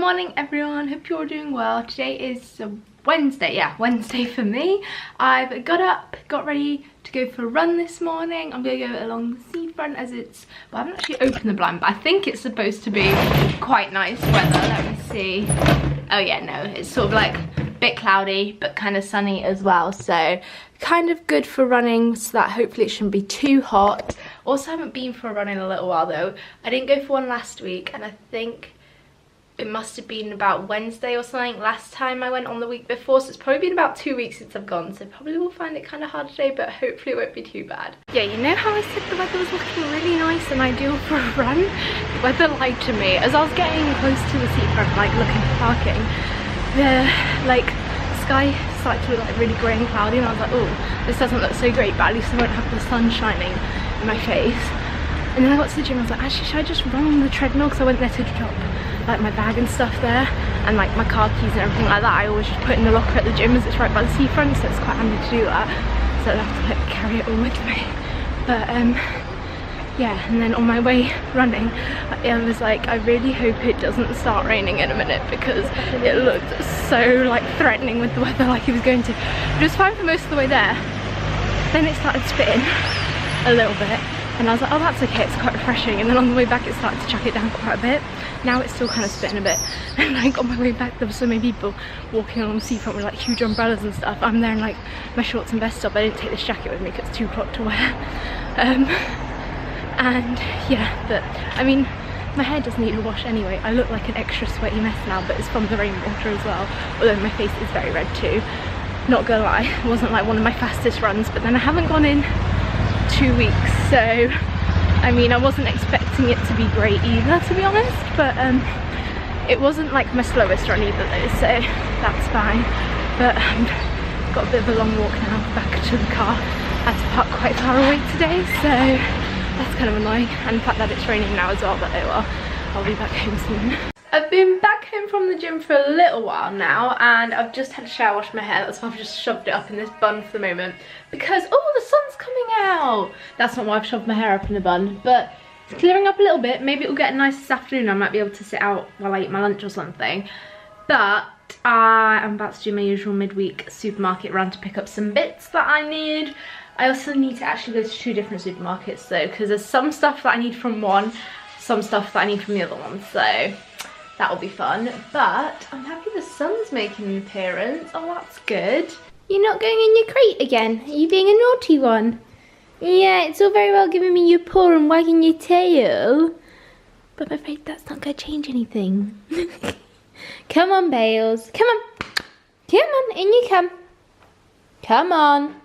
morning everyone, hope you're all doing well. Today is Wednesday, yeah, Wednesday for me. I've got up, got ready to go for a run this morning. I'm going to go along the seafront as it's, well, I haven't actually opened the blind, but I think it's supposed to be quite nice weather. Let me see. Oh yeah, no, it's sort of like a bit cloudy but kind of sunny as well, so kind of good for running, so that hopefully it shouldn't be too hot. Also haven't been for a run in a little while though. I didn't go for one last week, and I think it must have been about Wednesday or something last time I went on the week before, so it's probably been about 2 weeks since I've gone, so probably will find it kind of hard today, but hopefully it won't be too bad. Yeah, you know how I said the weather was looking really nice and ideal for a run? The weather lied to me. As I was getting close to the seafront, like looking for parking, the sky started to look like really grey and cloudy, and I was like, oh, this doesn't look so great, but at least I won't have the sun shining in my face. And then I got to the gym, I was like, actually, should I just run on the treadmill? Because I went there to drop like my bag and stuff there, and like my car keys and everything like that. I always just put in the locker at the gym as it's right by the seafront, so it's quite handy to do that, so I don't have to like carry it all with me. But yeah, and then on my way running, I was like, I really hope it doesn't start raining in a minute, because it looked so like threatening with the weather, like it was going to. It was fine for most of the way there, then it started spitting a little bit, and I was like, oh, that's okay, it's quite refreshing. And then on the way back it started to chuck it down quite a bit. Now it's still kind of spitting a bit, and like on my way back there were so many people walking along the seafront with like huge umbrellas and stuff. I'm there in like my shorts and vest top. I didn't take this jacket with me because it's too hot to wear. And yeah, but I mean, my hair does need a wash anyway. I look like an extra sweaty mess now, but it's from the rainwater as well, although my face is very red too. Not gonna lie, it wasn't like one of my fastest runs, but then I haven't gone in 2 weeks, so I mean, I wasn't expecting it to be great either, to be honest, but it wasn't like my slowest run either though, so that's fine. But got a bit of a long walk now back to the car. I had to park quite far away today, so that's kind of annoying, and the fact that it's raining now as well, but oh well, I'll be back home soon. I've been back home from the gym for a little while now, and I've just had a shower, wash my hair. That's why I've just shoved it up in this bun for the moment, because oh, the sun's coming out. That's not why I've shoved my hair up in a bun, but it's clearing up a little bit. Maybe it'll get nice this afternoon. I might be able to sit out while I eat my lunch or something. But I'm about to do my usual midweek supermarket run to pick up some bits that I need. I also need to actually go to 2 different supermarkets though, because there's some stuff that I need from one, some stuff that I need from the other one, so that'll be fun. But I'm happy the sun's making an appearance. Oh, that's good. You're not going in your crate again? Are you being a naughty one? Yeah, it's all very well giving me your paw and wagging your tail, but I'm afraid that's not going to change anything. Come on, Bales. Come on. Come on, in you come. Come on.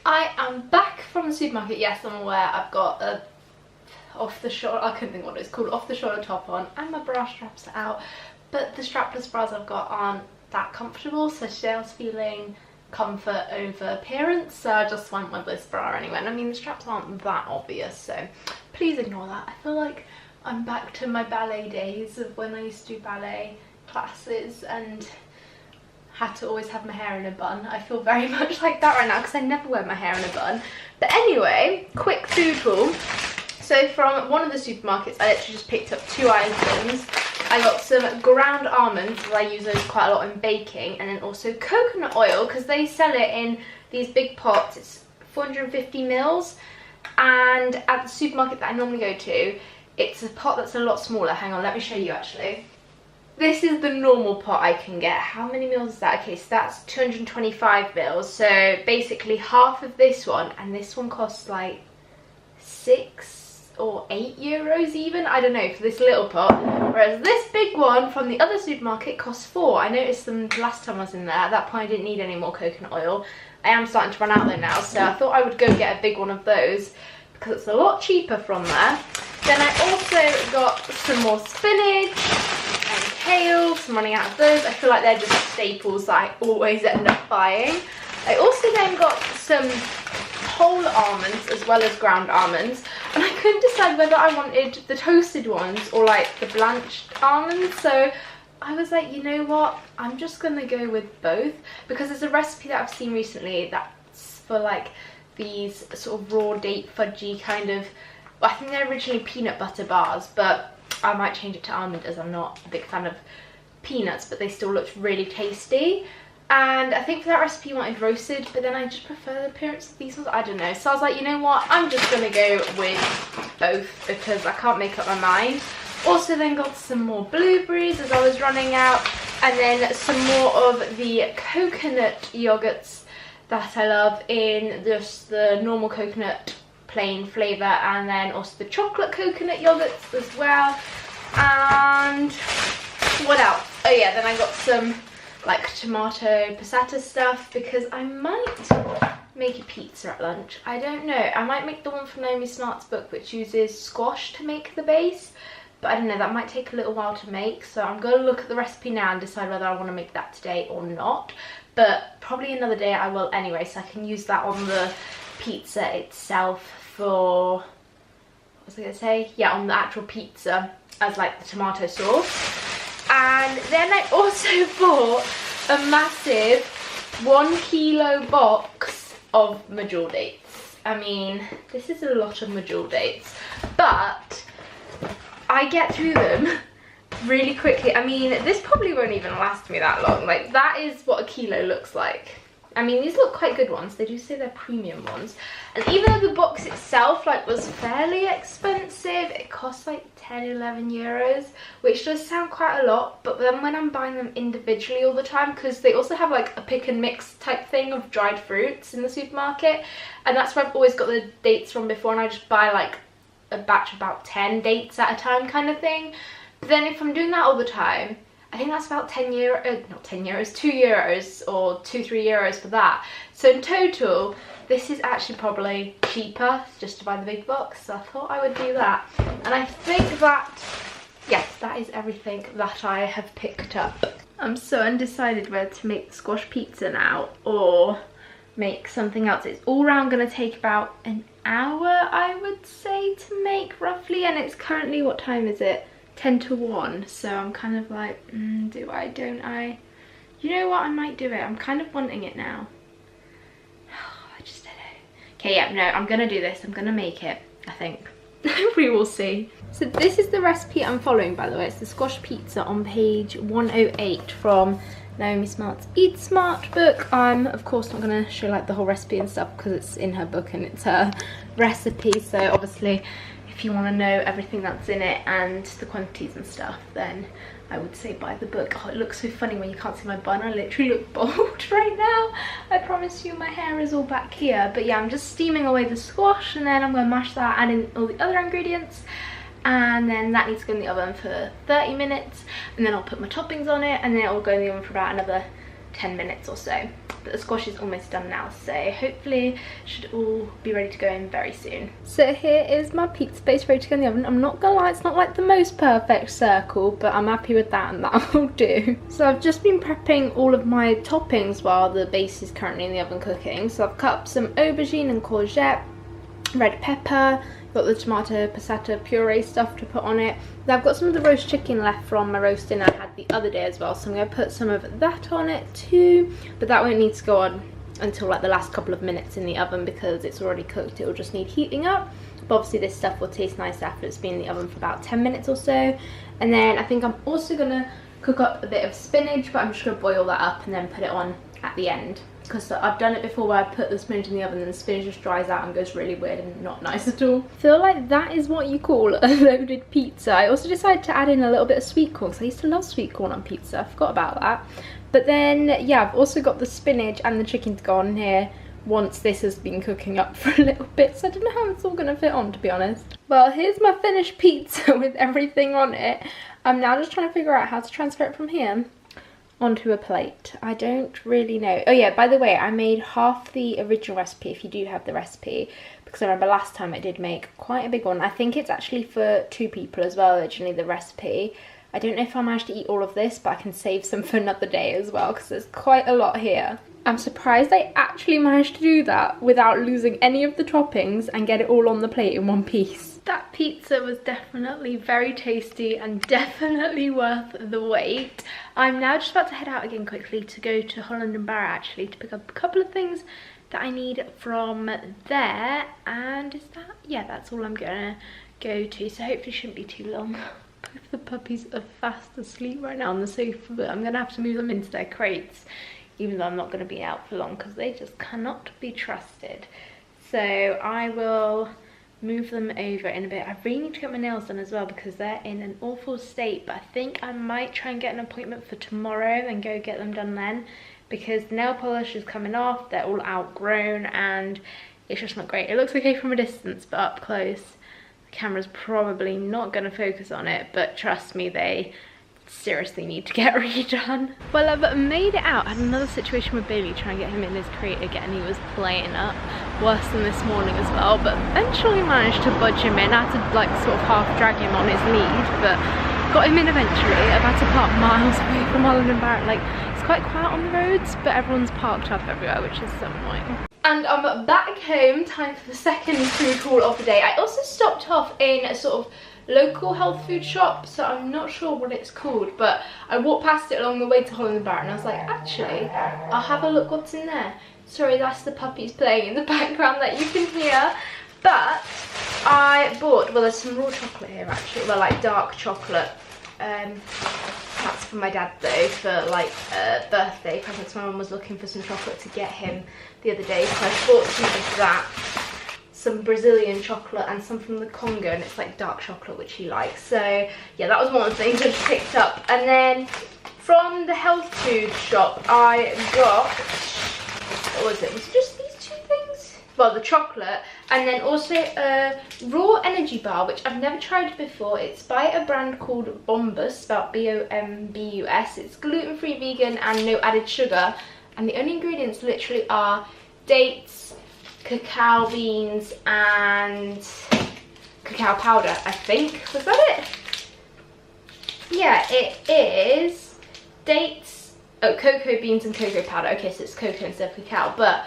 I am back from the supermarket. Yes, I'm aware I've got a off the shoulder, I couldn't think what it's called, off the shoulder top on, and my bra straps are out, but the strapless bras I've got aren't that comfortable, so today I was feeling comfort over appearance, so I just went with this bra anyway. And I mean, the straps aren't that obvious, so please ignore that. I feel like I'm back to my ballet days of when I used to do ballet classes and had to always have my hair in a bun. I feel very much like that right now because I never wear my hair in a bun. But anyway, quick food haul. So from one of the supermarkets, I literally just picked up 2 items. I got some ground almonds, because I use those quite a lot in baking, and then also coconut oil, because they sell it in these big pots. It's 450 mils, and at the supermarket that I normally go to, it's a pot that's a lot smaller. Hang on, let me show you actually. This is the normal pot I can get. How many mils is that? Okay, so that's 225 mils. So basically half of this one, and this one costs like 6 or 8 euros even, I don't know, for this little pot, whereas this big one from the other supermarket costs 4. I noticed them last time I was in there. At that point I didn't need any more coconut oil. I am starting to run out though now, so I thought I would go get a big one of those because it's a lot cheaper from there. Then I also got some more spinach and kale, so I'm running out of those. I feel like they're just staples that I always end up buying. I also then got some whole almonds as well as ground almonds, and I couldn't decide whether I wanted the toasted ones or like the blanched almonds, so I was like, you know what, I'm just gonna go with both, because there's a recipe that I've seen recently that's for like these sort of raw date fudgy kind of, I think they're originally peanut butter bars, but I might change it to almond as I'm not a big fan of peanuts, but they still looked really tasty. And I think for that recipe you wanted roasted, but then I just prefer the appearance of these ones. I don't know. So I was like, you know what? I'm just going to go with both because I can't make up my mind. Also then got some more blueberries as I was running out. And then some more of the coconut yogurts that I love in just the normal coconut plain flavour. And then also the chocolate coconut yogurts as well. And what else? Oh yeah, then I got some like tomato passata stuff because I might make a pizza at lunch. I don't know. I might make the one from Naomi Smart's book which uses squash to make the base. But I don't know, that might take a little while to make. So I'm going to look at the recipe now and decide whether I want to make that today or not. But probably another day I will anyway, so I can use that on the pizza itself for, what was I going to say? Yeah, on the actual pizza as like the tomato sauce. And then I also bought a massive 1 kilo box of majol dates. I mean, this is a lot of majol dates, but I get through them really quickly. I mean, this probably won't even last me that long. Like, that is what a kilo looks like. I mean, these look quite good ones. They do say they're premium ones. And even though the box itself like was fairly expensive, it cost like 10-11 euros, which does sound quite a lot. But then when I'm buying them individually all the time, because they also have like a pick and mix type thing of dried fruits in the supermarket, and that's where I've always got the dates from before, and I just buy like a batch of about 10 dates at a time kind of thing. But then if I'm doing that all the time, I think that's about 10 euros, not 10 euros, 2 euros or 2-3 euros for that. So in total, this is actually probably cheaper just to buy the big box. So I thought I would do that. And I think that, yes, that is everything that I have picked up. I'm so undecided whether to make the squash pizza now or make something else. It's all round going to take about an hour, I would say, to make roughly. And it's currently, what time is it? 10 to 1, so I'm kind of like, do I, don't I? You know what, I might do it. I'm kind of wanting it now. I just don't know. Okay, yeah, no, I'm gonna do this. I'm gonna make it, I think. We will see. So this is the recipe I'm following, by the way. It's the squash pizza on page 108 from Naomi Smart's Eat Smart book. I'm of course not gonna show like the whole recipe and stuff because it's in her book and it's her recipe, so obviously if you want to know everything that's in it and the quantities and stuff, then I would say buy the book. Oh, it looks so funny when you can't see my bun. I literally look bald right now. I promise you my hair is all back here. But yeah, I'm just steaming away the squash and then I'm going to mash that, add in all the other ingredients. And then that needs to go in the oven for 30 minutes. And then I'll put my toppings on it and then it will go in the oven for about another 10 minutes or so. But the squash is almost done now, so hopefully should all be ready to go in very soon. So here is my pizza base ready to go in the oven. I'm not gonna lie, it's not like the most perfect circle, but I'm happy with that and that will do. So I've just been prepping all of my toppings while the base is currently in the oven cooking. So I've cut up some aubergine and courgette, red pepper, got the tomato passata puree stuff to put on it. Then I've got some of the roast chicken left from my roasting I had the other day as well, so I'm going to put some of that on it too, but that won't need to go on until like the last couple of minutes in the oven because it's already cooked. It will just need heating up, but obviously this stuff will taste nice after it's been in the oven for about 10 minutes or so. And then I think I'm also going to cook up a bit of spinach, but I'm just going to boil that up and then put it on at the end, because I've done it before where I put the spinach in the oven and the spinach just dries out and goes really weird and not nice at all. I feel like that is what you call a loaded pizza. I also decided to add in a little bit of sweet corn because I used to love sweet corn on pizza. I forgot about that. But then, yeah, I've also got the spinach and the chicken to go on here once this has been cooking up for a little bit. So I don't know how it's all going to fit on, to be honest. Well, here's my finished pizza with everything on it. I'm now just trying to figure out how to transfer it from here onto a plate. I don't really know. Oh yeah, by the way, I made half the original recipe if you do have the recipe, because I remember last time I did make quite a big one. I think it's actually for 2 people as well, originally, the recipe. I don't know if I managed to eat all of this, but I can save some for another day as well because there's quite a lot here. I'm surprised I actually managed to do that without losing any of the toppings and get it all on the plate in one piece. That pizza was definitely very tasty and definitely worth the wait. I'm now just about to head out again quickly to go to Holland & Barrett actually to pick up a couple of things that I need from there. And is that, yeah, that's all I'm gonna go to, so hopefully it shouldn't be too long. if the puppies are fast asleep right now on the sofa, but I'm gonna have to move them into their crates, even though I'm not gonna be out for long because they just cannot be trusted. So I will move them over in a bit. I really need to get my nails done as well because they're in an awful state, but I think I might try and get an appointment for tomorrow and go get them done then, because the nail polish is coming off, they're all outgrown and it's just not great. It looks okay from a distance, but up close the camera's probably not going to focus on it, but trust me, they seriously need to get redone. Well, I've made it out. I had another situation with Bailey trying to get him in his crate again. He was playing up worse than this morning as well, but eventually managed to budge him in. I had to like sort of half drag him on his lead, but got him in eventually. I've had to park miles away from Holland and Barrett. Like, it's quite quiet on the roads, but everyone's parked up everywhere, which is so annoying. And I'm back home, time for the second food haul of the day. I also stopped off in a sort of local health food shop, so I'm not sure what it's called, but I walked past it along the way to Holland and Barrett and I was like, actually, I'll have a look what's in there. Sorry, that's the puppies playing in the background that you can hear. But I bought, well, there's some raw chocolate here actually, well, like dark chocolate. That's for my dad though, for like a birthday present. My mum was looking for some chocolate to get him the other day, so I bought some of that, some Brazilian chocolate and some from the Congo, and it's like dark chocolate which he likes. So yeah, that was one of the things I just picked up. And then from the health food shop I got, what was it just these two things? Well, the chocolate, and then also a raw energy bar which I've never tried before. It's by a brand called Bombus, spelled B-O-M-B-U-S. It's gluten-free, vegan and no added sugar, and the only ingredients literally are dates, cacao beans and cacao powder, I think. Was that it? Yeah, it is dates, cocoa beans and cocoa powder. Okay, so it's cocoa instead of cacao, but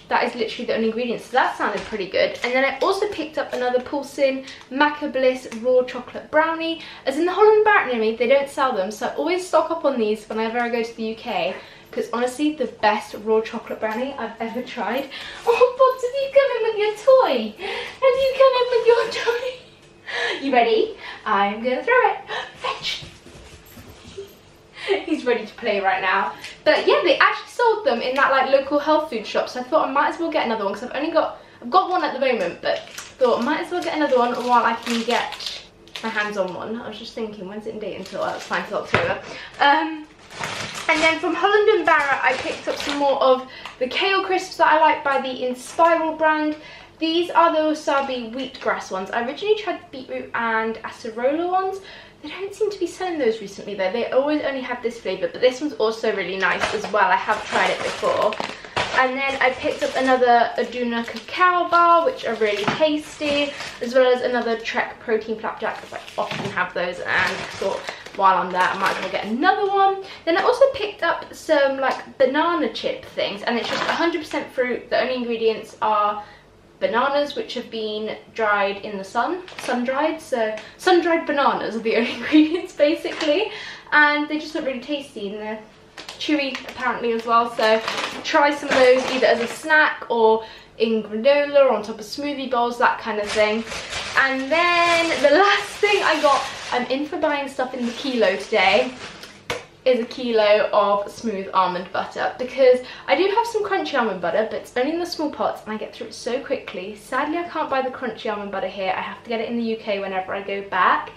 that is literally the only ingredients, so that sounded pretty good. And then I also picked up another Pulsin Maca Bliss raw chocolate brownie. As in the Holland Barrett near me, they don't sell them, so I always stock up on these whenever I go to the UK, because honestly, the best raw chocolate brownie I've ever tried. Oh, Bobs, have you come in with your toy? Have you come in with your toy? You ready? I'm gonna throw it. Fetch. He's ready to play right now. But yeah, they actually sold them in that like local health food shop, so I thought I might as well get another one, because I've got one at the moment, but thought I might as well get another one while I can get my hands on one. I was just thinking, when's it in date until? That's fine, till October. And then from Holland and Barrett I picked up some more of the kale crisps that I like by the Inspiral brand. These are the wasabi wheatgrass ones. I originally tried the beetroot and acerola ones. They don't seem to be selling those recently though. They always only have this flavour, but this one's also really nice as well. I have tried it before. And then I picked up another Aduna cacao bar, which are really tasty, as well as another Trek protein flapjack, because I often have those, and thought while I'm there I might as well get another one. Then I also picked up some like banana chip things, and it's just 100% fruit. The only ingredients are bananas which have been dried in the sun-dried, so sun-dried bananas are the only ingredients basically, and they just look really tasty and they're chewy apparently as well, so try some of those either as a snack or in granola or on top of smoothie bowls, that kind of thing. And then the last thing I got, I'm in for buying stuff in the kilo today, is a kilo of smooth almond butter, because I do have some crunchy almond butter, but it's only in the small pots and I get through it so quickly. Sadly, I can't buy the crunchy almond butter here. I have to get it in the UK whenever I go back.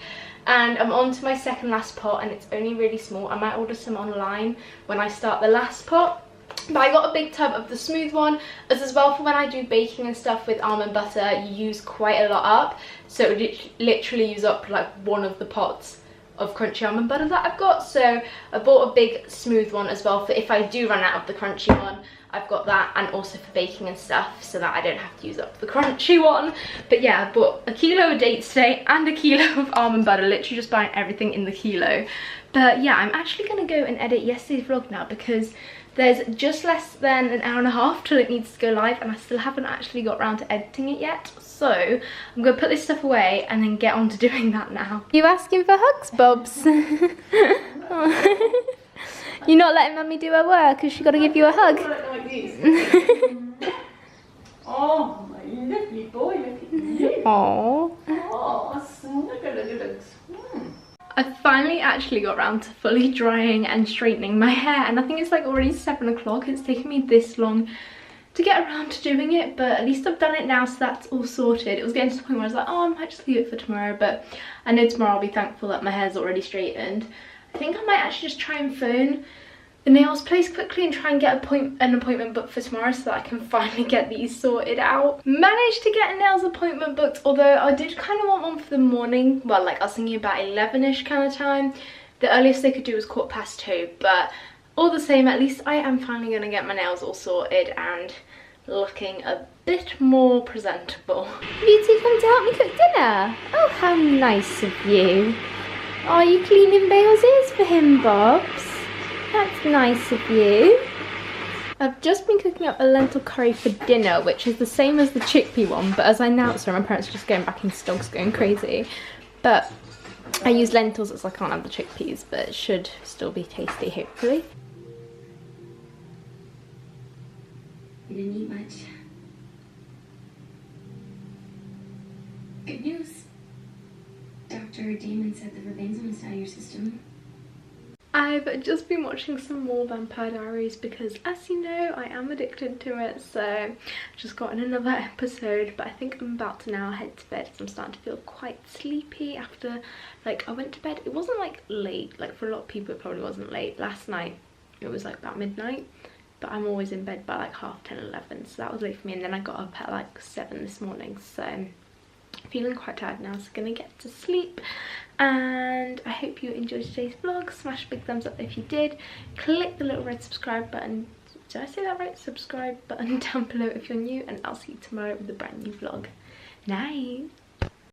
And I'm on to my second last pot, and it's only really small. I might order some online when I start the last pot. But I got a big tub of the smooth one, as well for when I do baking and stuff with almond butter, you use quite a lot up. So it would literally use up like one of the pots of crunchy almond butter that I've got. So I bought a big smooth one as well for if I do run out of the crunchy one. I've got that, and also for baking and stuff, so that I don't have to use up the crunchy one. But yeah, I bought a kilo of dates today and a kilo of almond butter, literally just buying everything in the kilo. But yeah, I'm actually going to go and edit yesterday's vlog now, because there's just less than an hour and a half till it needs to go live, and I still haven't actually got around to editing it yet. So I'm going to put this stuff away and then get on to doing that now. You asking for hugs, Bobs? You're not letting Mummy do her work because she's got to give you a hug. Oh, my lovely boy, look at you. Aww. Oh, look at it. I actually got around to fully drying and straightening my hair, and I think it's like already 7 o'clock. It's taken me this long to get around to doing it, but at least I've done it now, so that's all sorted. It was getting to the point where I was like, oh, I might just leave it for tomorrow, but I know tomorrow I'll be thankful that my hair's already straightened. I think I might actually just try and phone the nails place quickly and try and get an appointment booked for tomorrow so that I can finally get these sorted out. Managed to get a nails appointment booked, although I did kind of want one for the morning. Well, like I was thinking about 11ish kind of time. The earliest they could do was 2:15, but all the same, at least I am finally going to get my nails all sorted and looking a bit more presentable. You two come to help me cook dinner? Oh, how nice of you. Are you cleaning Bale's ears for him, Bobs? That's nice of you. I've just been cooking up a lentil curry for dinner, which is the same as the chickpea one, but as I announced her, my parents are just going back into dogs going crazy. But I use lentils as I can't have the chickpeas, but it should still be tasty, hopefully. You didn't eat much. Good news. Dr. Damon said the ribanzone is out of your system. I've just been watching some more Vampire Diaries because, as you know, I am addicted to it, so I just got in another episode, but I think I'm about to now head to bed because I'm starting to feel quite sleepy after, like, I went to bed, it wasn't like late, like for a lot of people it probably wasn't late. Last night it was like about midnight, but I'm always in bed by like 10:30, 11, so that was late for me, and then I got up at like 7 this morning, so feeling quite tired now, so gonna get to sleep. And I hope you enjoyed today's vlog. Smash a big thumbs up if you did. Click the little red subscribe button, did I say that right? Subscribe button down below if you're new, and I'll see you tomorrow with a brand new vlog. Night.